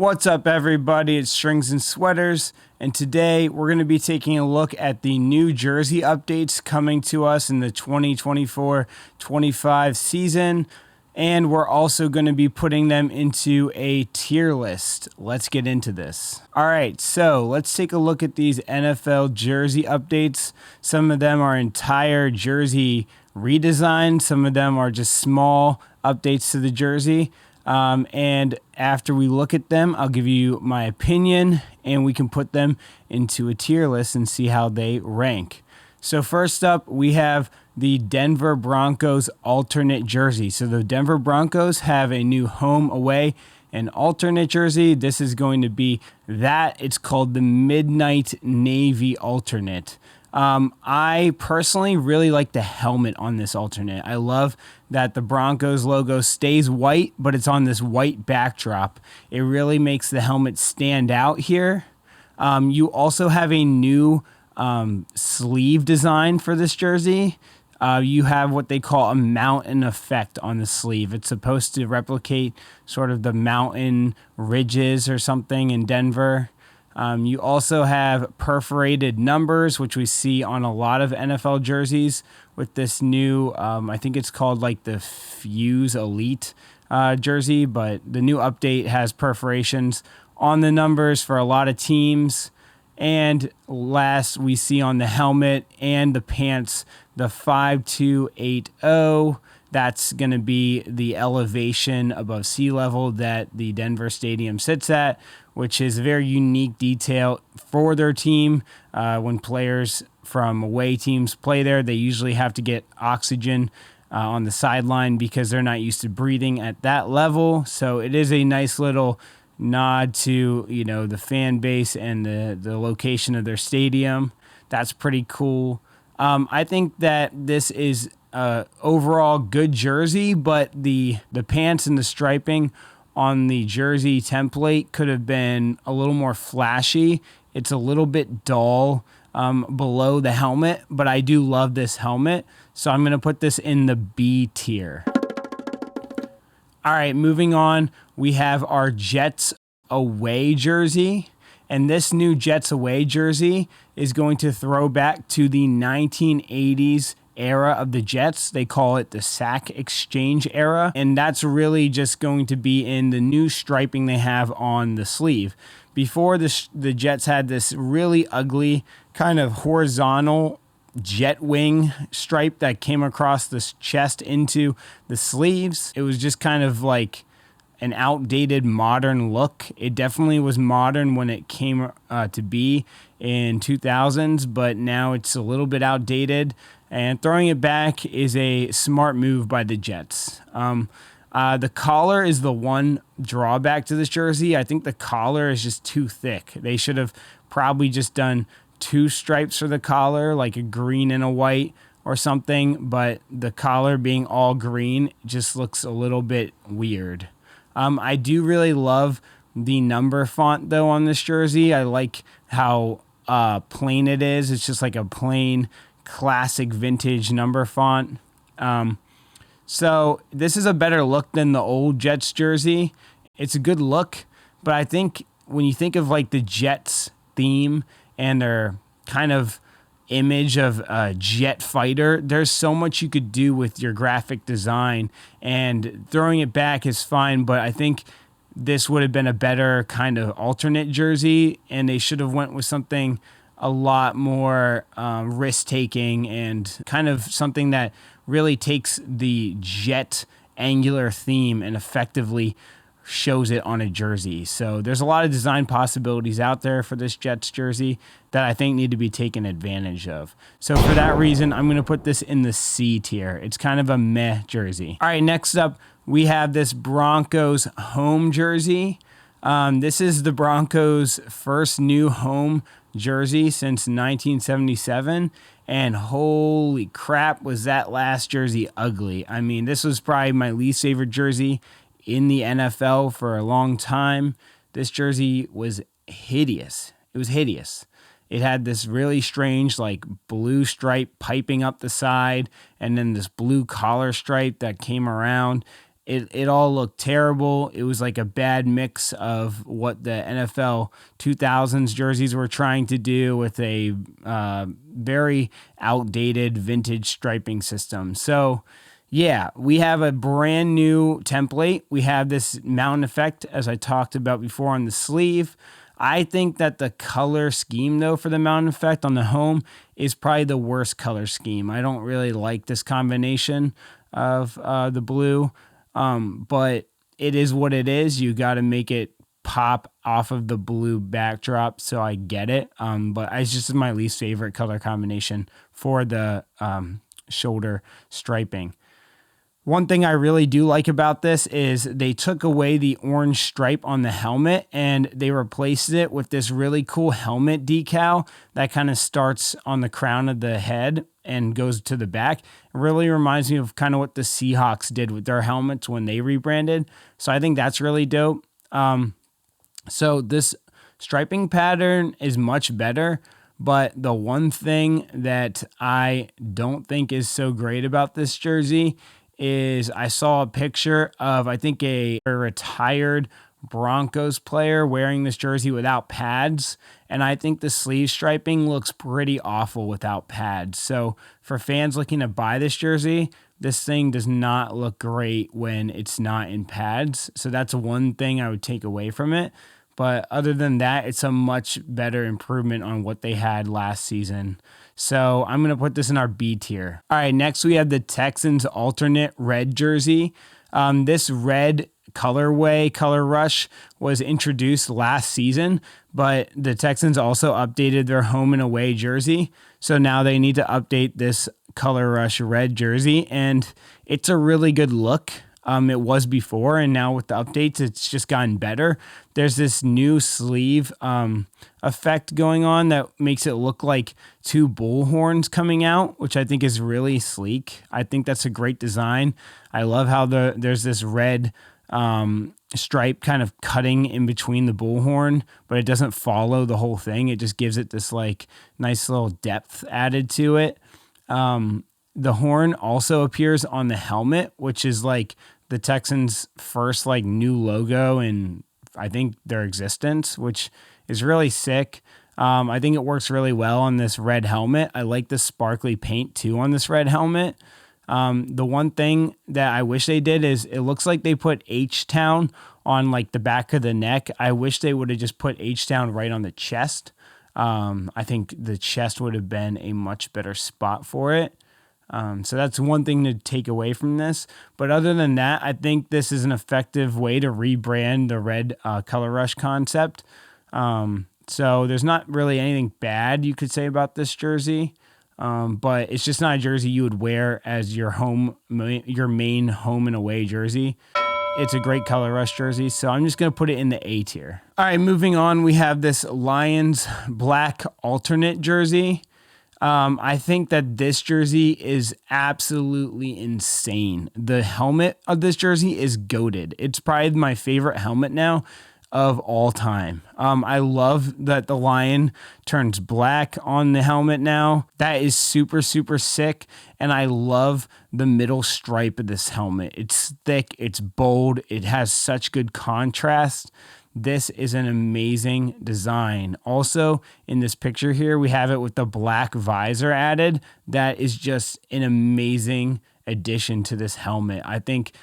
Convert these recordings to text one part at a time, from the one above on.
What's up, everybody? It's Strings and Sweaters, and today we're going to be taking a look at the new jersey updates coming to us in the 2024-25 season, and we're also going to be putting them into a tier list. Let's get into this. All right, so let's take a look at these NFL jersey updates. Some of them are entire jersey redesign. Some of them are just small updates to the jersey. And after we look at them, I'll give you my opinion and we can put them into a tier list and see how they rank. So first up, we have the Denver Broncos alternate jersey. So the Denver Broncos have a new home, away, and alternate jersey. This is going to be that. It's called the Midnight Navy alternate. I personally really like the helmet on this alternate. I love that the Broncos logo stays white, but it's on this white backdrop. It really makes the helmet stand out here. You also have a new sleeve design for this jersey. You have what they call a mountain effect on the sleeve. It's supposed to replicate sort of the mountain ridges or something in Denver. You also have perforated numbers, which we see on a lot of NFL jerseys with this new, I think it's called like the Fuse Elite jersey, but the new update has perforations on the numbers for a lot of teams. And last, we see on the helmet and the pants, the 5280. That's going to be the elevation above sea level that the Denver Stadium sits at, which is a very unique detail for their team. When players from away teams play there, they usually have to get oxygen on the sideline because they're not used to breathing at that level. So it is a nice little nod to, the fan base and the location of their stadium. That's pretty cool. I think that this is overall good jersey, but the pants and the striping on the jersey template could have been a little more flashy. It's a little bit dull below the helmet, but I do love this helmet, so I'm going to put this in the B tier. All right, moving on, we have our Jets away jersey. And this new Jets away jersey is going to throw back to the 1980s era of the Jets. They call it the Sack Exchange era. And that's really just going to be in the new striping they have on the sleeve. Before the Jets had this really ugly kind of horizontal jet wing stripe that came across the chest into the sleeves. It was just kind of like an outdated modern look. It definitely was modern when it came to be in 2000s, but now it's a little bit outdated, and throwing it back is a smart move by the Jets. The collar is the one drawback to this jersey. I think the collar is just too thick. They should have probably just done two stripes for the collar, like a green and a white or something, but the collar being all green just looks a little bit weird. I do really love the number font, though, on this jersey. I like how plain it is. It's just like a plain, classic, vintage number font. So this is a better look than the old Jets jersey. It's a good look, but I think when you think of like the Jets theme and their kind of image of a jet fighter, there's so much you could do with your graphic design, and throwing it back is fine, but I think this would have been a better kind of alternate jersey, and they should have went with something a lot more risk-taking and kind of something that really takes the jet angular theme and effectively shows it on a jersey. So there's a lot of design possibilities out there for this Jets jersey that I think need to be taken advantage of. So for that reason, I'm going to put this in the C tier. It's kind of a meh jersey. All right, next up, we have this Broncos home jersey. This is the Broncos' first new home jersey since 1977. And holy crap, was that last jersey ugly. I mean, this was probably my least favorite jersey in the NFL for a long time. This jersey was hideous. It was hideous. It had this really strange like blue stripe piping up the side, and then this blue collar stripe that came around. It all looked terrible. It was like a bad mix of what the NFL 2000s jerseys were trying to do with a very outdated vintage striping system. So, yeah, we have a brand new template. We have this mountain effect, as I talked about before, on the sleeve. I think that the color scheme, though, for the mountain effect on the home is probably the worst color scheme. I don't really like this combination of the blue, but it is what it is. You got to make it pop off of the blue backdrop, so I get it. But it's just my least favorite color combination for the shoulder striping. One thing I really do like about this is they took away the orange stripe on the helmet and they replaced it with this really cool helmet decal that kind of starts on the crown of the head and goes to the back. It really reminds me of kind of what the Seahawks did with their helmets when they rebranded. So I think that's really dope. So this striping pattern is much better. But the one thing that I don't think is so great about this jersey is I saw a picture of, I think, a retired Broncos player wearing this jersey without pads. And I think the sleeve striping looks pretty awful without pads. So for fans looking to buy this jersey, this thing does not look great when it's not in pads. So that's one thing I would take away from it. But other than that, it's a much better improvement on what they had last season. So I'm going to put this in our B tier. All right, next we have the Texans alternate red jersey. This red colorway, Color Rush, was introduced last season, but the Texans also updated their home and away jersey. So now they need to update this Color Rush red jersey, and it's a really good look. It was before, and now with the updates, it's just gotten better. There's this new sleeve effect going on that makes it look like two bull horns coming out, which I think is really sleek. I think that's a great design. I love how there's this red stripe kind of cutting in between the bullhorn, but it doesn't follow the whole thing. It just gives it this like nice little depth added to it. The horn also appears on the helmet, which is like the Texans' first like new logo in I think their existence, which is really sick. I think it works really well on this red helmet. I like the sparkly paint too on this red helmet. The one thing that I wish they did is it looks like they put H-Town on like the back of the neck. I wish they would have just put H-Town right on the chest. I think the chest would have been a much better spot for it. So that's one thing to take away from this. But other than that, I think this is an effective way to rebrand the red Color Rush concept. So there's not really anything bad you could say about this jersey. But it's just not a jersey you would wear as your main home and away jersey. It's a great Color Rush jersey, so I'm just going to put it in the A tier. All right, moving on, we have this Lions black alternate jersey. I think that this jersey is absolutely insane. The helmet of this jersey is goated. It's probably my favorite helmet now of all time. I love that the lion turns black on the helmet now. That is super, super sick. And I love the middle stripe of this helmet. It's thick, it's bold, it has such good contrast. This is an amazing design. Also, in this picture here, we have it with the black visor added. That is just an amazing addition to this helmet. I think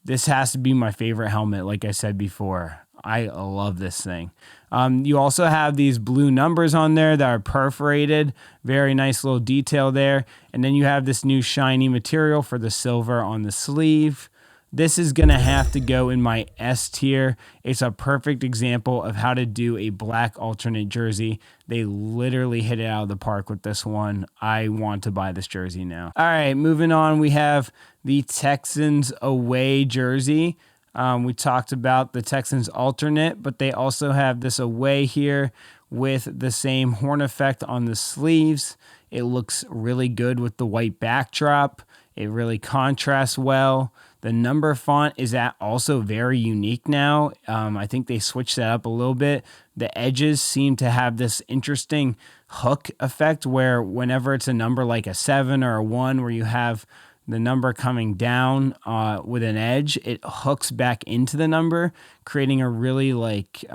this has to be my favorite helmet, like I said before. I love this thing. You also have these blue numbers on there that are perforated. Very nice little detail there. And then you have this new shiny material for the silver on the sleeve. This is going to have to go in my S tier. It's a perfect example of how to do a black alternate jersey. They literally hit it out of the park with this one. I want to buy this jersey now. All right, moving on, we have the Texans away jersey. We talked about the Texans alternate, but they also have this away here with the same horn effect on the sleeves. It looks really good with the white backdrop. It really contrasts well. The number font is also very unique now. I think they switched that up a little bit. The edges seem to have this interesting hook effect where whenever it's a number like a 7 or a 1 where you have the number coming down with an edge, it hooks back into the number, creating a really like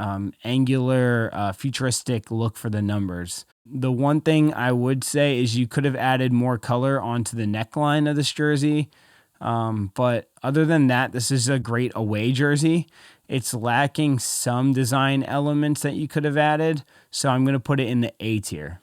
angular, futuristic look for the numbers. The one thing I would say is you could have added more color onto the neckline of this jersey. But other than that, this is a great away jersey. It's lacking some design elements that you could have added, so I'm going to put it in the A tier.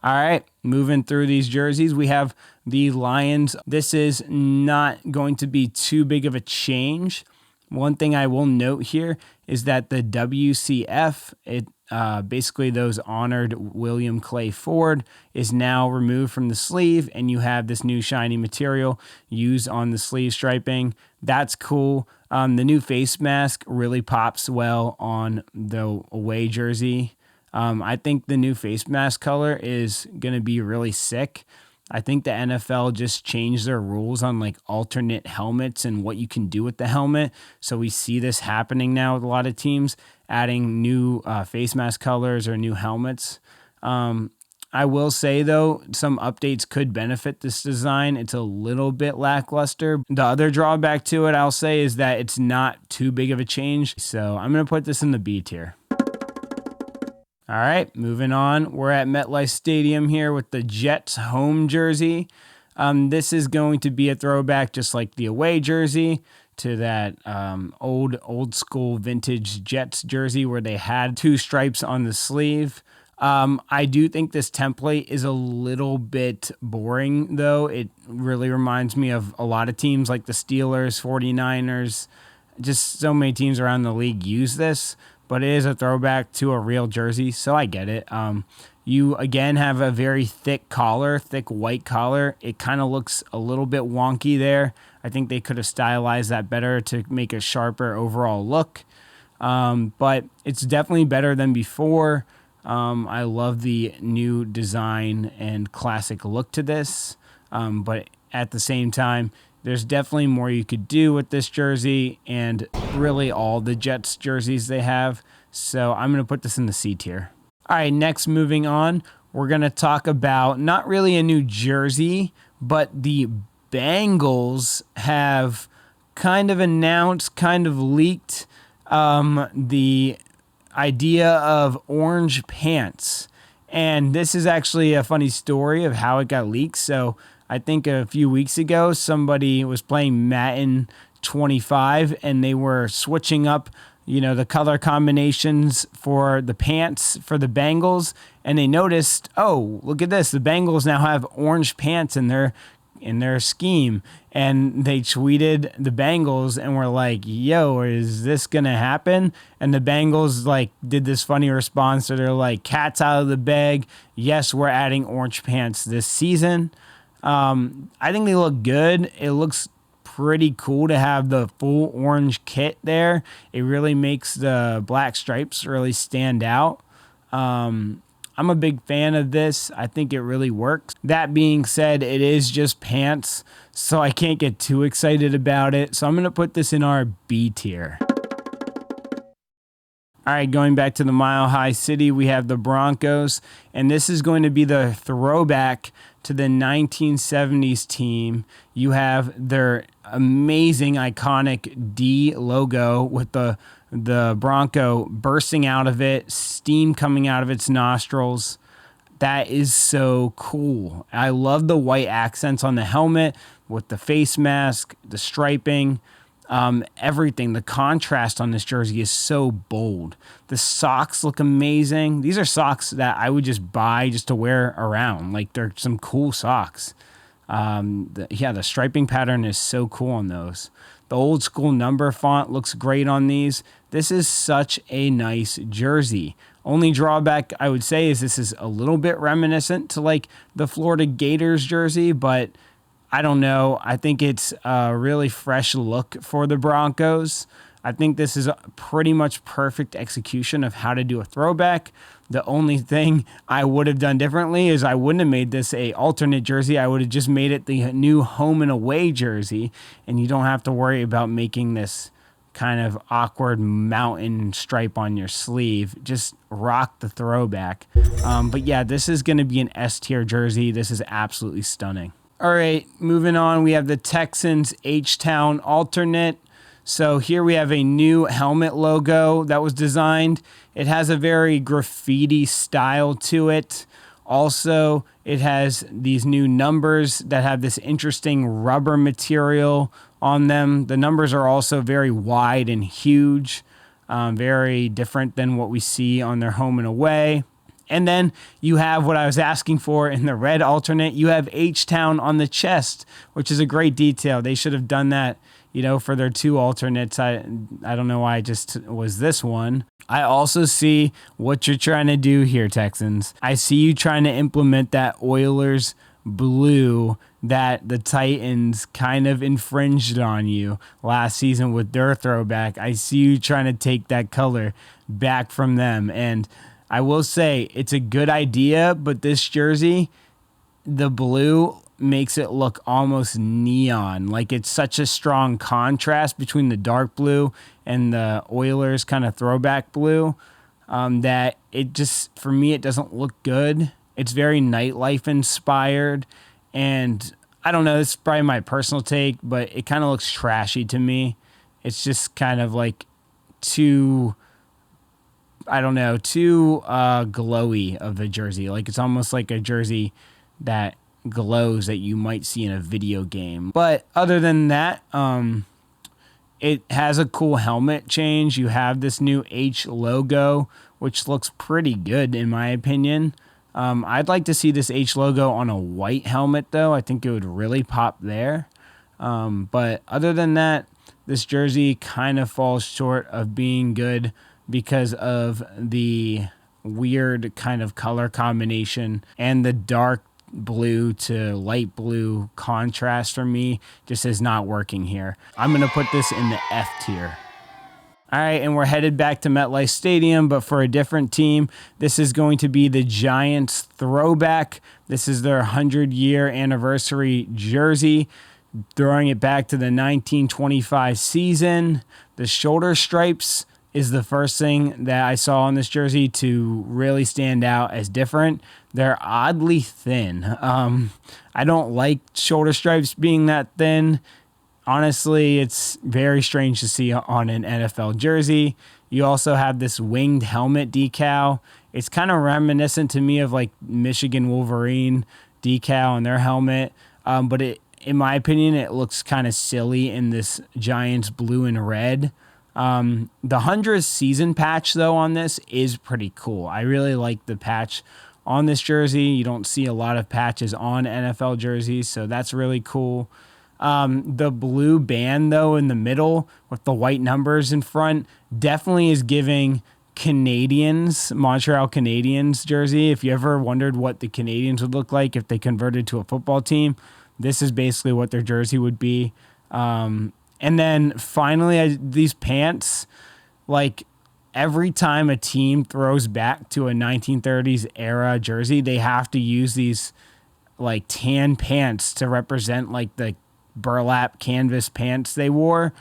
All right, moving through these jerseys, we have the Lions. This is not going to be too big of a change. One thing I will note here is that the WCF, basically those honored William Clay Ford, is now removed from the sleeve, and you have this new shiny material used on the sleeve striping. That's cool. The new face mask really pops well on the away jersey. I think the new face mask color is going to be really sick. I think the NFL just changed their rules on like alternate helmets and what you can do with the helmet. So we see this happening now with a lot of teams adding new face mask colors or new helmets. I will say, though, some updates could benefit this design. It's a little bit lackluster. The other drawback to it, I'll say, is that it's not too big of a change. So I'm going to put this in the B tier. All right, moving on. We're at MetLife Stadium here with the Jets home jersey. This is going to be a throwback, just like the away jersey, to that old school vintage Jets jersey where they had two stripes on the sleeve. I do think this template is a little bit boring, though. It really reminds me of a lot of teams like the Steelers, 49ers, just so many teams around the league use this. But it is a throwback to a real jersey, so I get it. You, again, have a very thick collar, thick white collar. It kind of looks a little bit wonky there. I think they could have stylized that better to make a sharper overall look. But it's definitely better than before. I love the new design and classic look to this. But at the same time, there's definitely more you could do with this jersey and really all the Jets jerseys they have. So I'm going to put this in the C tier. All right, next, moving on, we're going to talk about not really a new jersey, but the Bengals have kind of announced, kind of leaked the idea of orange pants. And this is actually a funny story of how it got leaked. So I think a few weeks ago, somebody was playing Madden 25 and they were switching up, the color combinations for the pants for the Bengals. And they noticed, oh, look at this. The Bengals now have orange pants in their scheme. And they tweeted the Bengals and were like, yo, is this going to happen? And the Bengals did this funny response. So they're like, cat's out of the bag. Yes, we're adding orange pants this season. I think they look good. It looks pretty cool to have the full orange kit there. It really makes the black stripes really stand out. I'm a big fan of this. I think it really works. That being said, it is just pants, so I can't get too excited about it. So I'm going to put this in our B tier. All right, going back to the Mile High City, we have the Broncos, and this is going to be the throwback to the 1970s team. You have their amazing, iconic D logo with the Bronco bursting out of it, steam coming out of its nostrils. That is so cool. I love the white accents on the helmet with the face mask, the striping. Everything, the contrast on this jersey is so bold. The socks look amazing. These are socks that I would just buy just to wear around. They're some cool socks. The striping pattern is so cool on those. The old school number font looks great on these. This is such a nice jersey. Only drawback I would say is this is a little bit reminiscent to the Florida Gators jersey, but I don't know. I think it's a really fresh look for the Broncos. I think this is a pretty much perfect execution of how to do a throwback. The only thing I would have done differently is I wouldn't have made this a alternate jersey. I would have just made it the new home and away jersey, and you don't have to worry about making this kind of awkward mountain stripe on your sleeve. Just rock the throwback. But yeah, this is going to be an S tier jersey. This is absolutely stunning. All right, moving on, we have the Texans H-Town alternate. So here we have a new helmet logo that was designed. It has a very graffiti style to it. Also, it has these new numbers that have this interesting rubber material on them. The numbers are also very wide and huge, very different than what we see on their home and away. And then you have what I was asking for in the red alternate. You have H-Town on the chest, which is a great detail. They should have done that, for their two alternates. I don't know why it just was this one. I also see what you're trying to do here, Texans. I see you trying to implement that Oilers blue that the Titans kind of infringed on you last season with their throwback. I see you trying to take that color back from them. And I will say it's a good idea, but this jersey, the blue makes it look almost neon. Like it's such a strong contrast between the dark blue and the Oilers kind of throwback blue that it just, for me, it doesn't look good. It's very nightlife inspired. And I don't know, this is probably my personal take, but it kind of looks trashy to me. It's just kind of like too glowy of the jersey. Like it's almost like a jersey that glows that you might see in a video game. But other than that, it has a cool helmet change. You have this new H logo, which looks pretty good in my opinion. I'd like to see this H logo on a white helmet though. I think it would really pop there. But other than that, this jersey kind of falls short of being good because of the weird kind of color combination and the dark blue to light blue contrast for me just is not working here. I'm going to put this in the F tier. All right, and we're headed back to MetLife Stadium, but for a different team. This is going to be the Giants throwback. This is their 100-year anniversary jersey, throwing it back to the 1925 season. The shoulder stripes is the first thing that I saw on this jersey to really stand out as different. They're oddly thin. I don't like shoulder stripes being that thin. Honestly, it's very strange to see on an NFL jersey. You also have this winged helmet decal. It's kind of reminiscent to me of like Michigan Wolverine decal on their helmet. But in my opinion, it looks kind of silly in this Giants blue and red. The 100th season patch, though, on this is pretty cool. I really like the patch on this jersey. You don't see a lot of patches on NFL jerseys, so that's really cool. The blue band, though, in the middle with the white numbers in front definitely is giving Montreal Canadiens jersey. If you ever wondered what the Canadiens would look like if they converted to a football team, this is basically what their jersey would be. And then finally, these pants, like every time a team throws back to a 1930s era jersey, they have to use these like tan pants to represent like the burlap canvas pants they wore.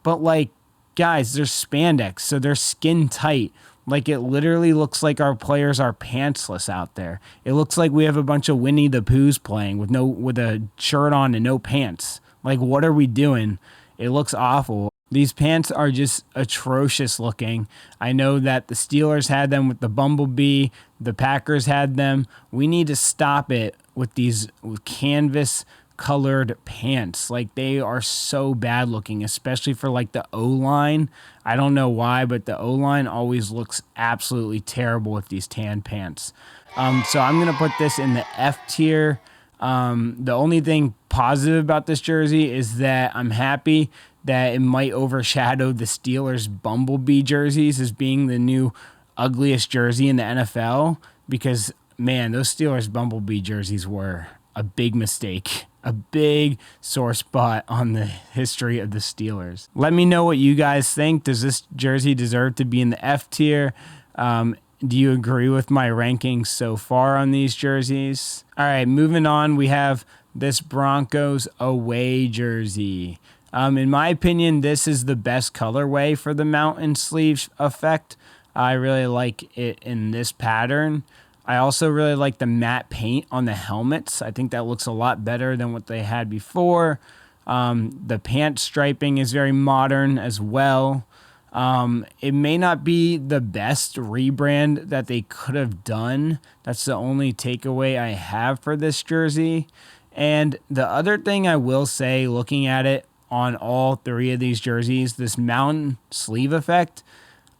But like, guys, they're spandex, so they're skin tight. Like it literally looks like our players are pantsless out there. It looks like we have a bunch of Winnie the Poohs playing with a shirt on and no pants. Like, what are we doing? It looks awful. These pants are just atrocious looking. I know that the Steelers had them with the Bumblebee. The Packers had them. We need to stop it with these canvas colored pants. Like they are so bad looking, especially for like the O-line. I don't know why, but the O-line always looks absolutely terrible with these tan pants. So I'm going to put this in the F tier. The only thing positive about this jersey is that I'm happy that it might overshadow the Steelers Bumblebee jerseys as being the new ugliest jersey in the NFL, because man, those Steelers Bumblebee jerseys were a big mistake, a big sore spot on the history of the Steelers. Let me know what you guys think. Does this jersey deserve to be in the F tier? Do you agree with my rankings so far on these jerseys? All right, moving on, we have this Broncos away jersey. In my opinion, this is the best colorway for the mountain sleeve effect. I really like it in this pattern. I also really like the matte paint on the helmets. I think that looks a lot better than what they had before. The pant striping is very modern as well. It may not be the best rebrand that they could have done. That's the only takeaway I have for this jersey. And the other thing I will say, looking at it on all three of these jerseys, this mountain sleeve effect,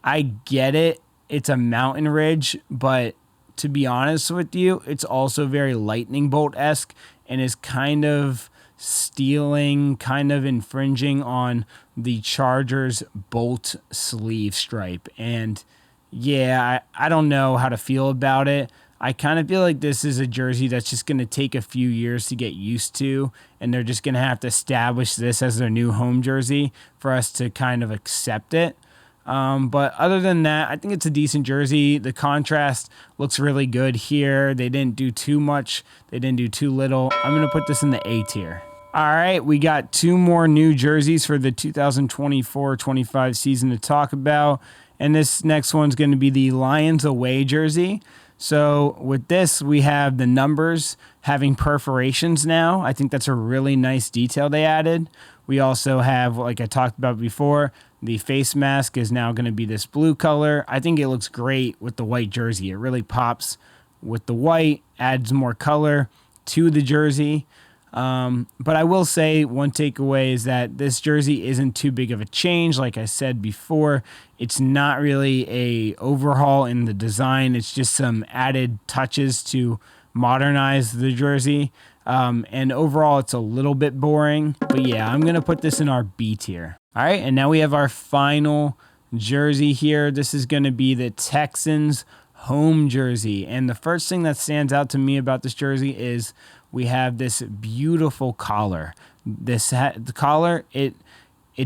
I get it. It's a mountain ridge, but to be honest with you, it's also very lightning bolt-esque and is kind of stealing, kind of infringing on the Chargers bolt sleeve stripe. And yeah, I don't know how to feel about it. I kind of feel like this is a jersey that's just going to take a few years to get used to, and they're just going to have to establish this as their new home jersey for us to kind of accept it. But other than that, I think it's a decent jersey. The contrast looks really good here. They didn't do too much. They didn't do too little. I'm going to put this in the A tier. All right, we got two more new jerseys for the 2024-25 season to talk about. And this next one's going to be the Lions away jersey. So with this, we have the numbers having perforations now. I think that's a really nice detail they added. We also have, like I talked about before, the face mask is now going to be this blue color. I think it looks great with the white jersey. It really pops with the white, adds more color to the jersey. But I will say one takeaway is that this jersey isn't too big of a change. Like I said before, it's not really a overhaul in the design. It's just some added touches to modernize the jersey. And overall, it's a little bit boring. But yeah, I'm going to put this in our B tier. All right, and now we have our final jersey here. This is going to be the Texans home jersey. And the first thing that stands out to me about this jersey is we have this beautiful collar. The collar, it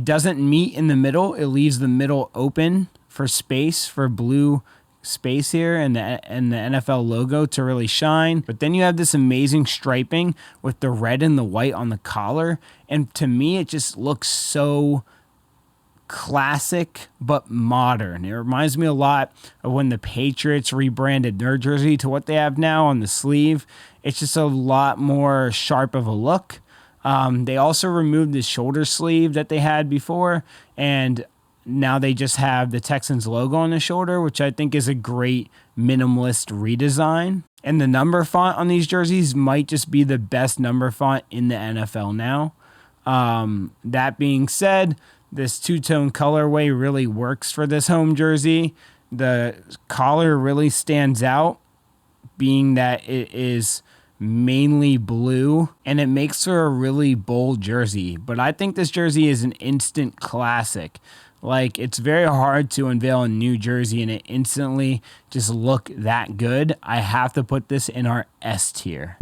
doesn't meet in the middle. It leaves the middle open for space, for blue space here, and the NFL logo to really shine. But then you have this amazing striping with the red and the white on the collar. And to me, it just looks so classic but modern. It reminds me a lot of when the Patriots rebranded their jersey to what they have now on the sleeve. It's just a lot more sharp of a look. They also removed the shoulder sleeve that they had before, and now they just have the Texans logo on the shoulder, which I think is a great minimalist redesign. And the number font on these jerseys might just be the best number font in the NFL now. That being said, this two-tone colorway really works for this home jersey. The collar really stands out, being that it is mainly blue, and it makes for a really bold jersey. But I think this jersey is an instant classic. Like, it's very hard to unveil a new jersey and it instantly just look that good. I have to put this in our S tier.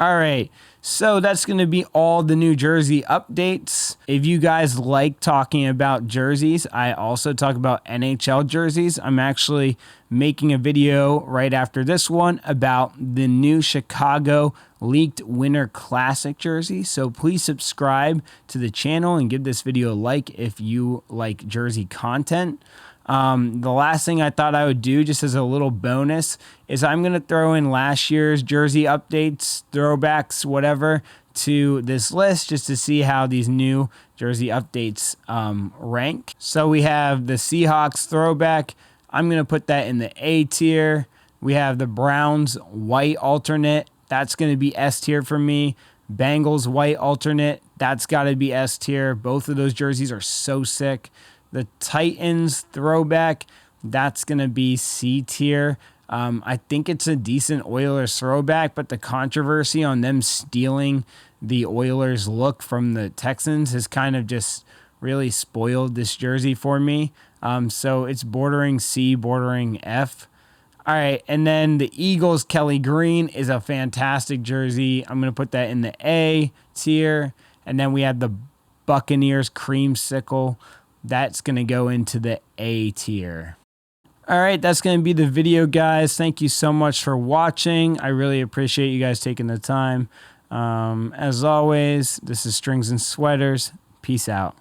All right, so that's going to be all the New Jersey updates. If you guys like talking about jerseys, I also talk about NHL jerseys. I'm actually making a video right after this one about the new Chicago Leaked Winter Classic jersey. So please subscribe to the channel and give this video a like if you like jersey content. The last thing I thought I would do, just as a little bonus, is I'm going to throw in last year's jersey updates, throwbacks, whatever, to this list just to see how these new jersey updates rank. So we have the Seahawks throwback. I'm going to put that in the A tier. We have the Browns white alternate. That's going to be S tier for me. Bengals white alternate. That's got to be S tier. Both of those jerseys are so sick. The Titans throwback, that's going to be C tier. I think it's a decent Oilers throwback, but the controversy on them stealing the Oilers look from the Texans has kind of just really spoiled this jersey for me. So it's bordering C, bordering F. All right, and then the Eagles Kelly Green is a fantastic jersey. I'm going to put that in the A tier. And then we have the Buccaneers Creamsicle. That's going to go into the A tier. All right, that's going to be the video, guys. Thank you so much for watching. I really appreciate you guys taking the time. As always, this is Strings and Sweaters. Peace out.